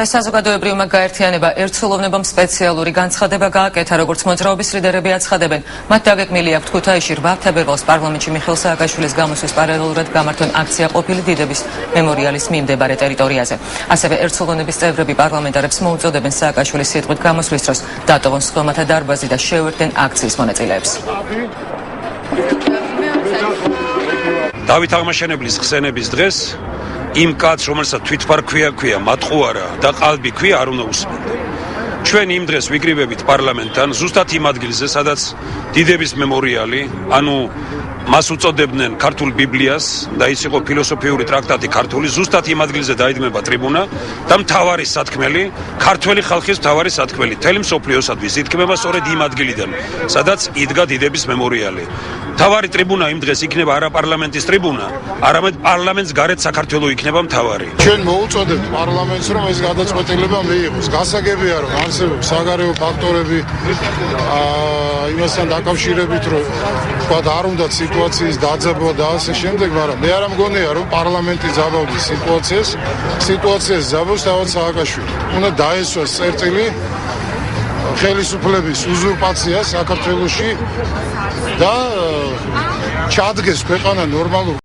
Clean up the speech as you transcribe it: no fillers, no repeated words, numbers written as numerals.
საზოგადოებრივმა გაერთიანება ერთსულოვნებამ სპეციალური განცხადება გააკეთა, როგორც მოძრაობის ლიდერები აცხადებენ. მათ დაგეგმილი აქვთ ქუთაისში 8 თებერვალს პარლამენტში მიხეილ სააკაშვილის გამოსვლის პარალელურად გამართონ აქცია ყოფილი დიდების მემორიალის მიმდებარე ტერიტორიაზე. ასევე ერთსულოვნების წევრები პარლამენტარებს მოუწოდებენ სააკაშვილის სიტყვით გამოსვლის დროს დატოვონ სხდომათა დარბაზი და შეუერთდნენ აქციის მონაწილეებს. დავით აღმაშენებლის ხსენების დღეს იმ კაცს, რომელსაც თვითფარ ქვია, მატყუარა და ყალბი ქვია, არ უნდა უსმენდე. ჩვენ იმ დღეს ვიკრიბებით პარლამენტთან, ზუსტად იმ ადგილზე, სადაც დიდების მემორიალი, ანუ მას უწოდებდნენ ქართულ ბიბლიას და ის იყო ფილოსოფიური ტრაქტატი ქართული, ზუსტად იმ ადგილზე დაიდგმება ტრიბუნა და მთავარი სათქმელი, ქართველი ხალხის მთავარი სათქმელი, მთელი მსოფლიოსათვის ითქმება სწორედ იმ ადგილიდან, სადაც იდგა დიდების მემორიალი. მთავარი ტრიბუნა იმ დღეს იქნება არა პარლამენტის ტრიბუნა, არამედ პარლამენტს გარეთ საქართველო იქნება მთავარი. ჩვენ მოუწოდებთ პარლამენტს, რომ ეს გადაწყვეტილება მიიღოს. გასაგებია, რომ არსებობს საგარეო ფაქტორები იმასთან დაკავშირებით, რომ თქვა არ უნდა სიტუაციის დაძაბვა და ასე შემდეგ, მაგრამ მე არ მგონია, რომ პარლამენტი ძაბავდეს სიტუაციას ძაბავს თავად სააკაშვილი. უნდა დაესვას წერტილი ხელისუფლების უზურპაცია საქართველოში და ჩადგეს ქვეყანა ნორმალურ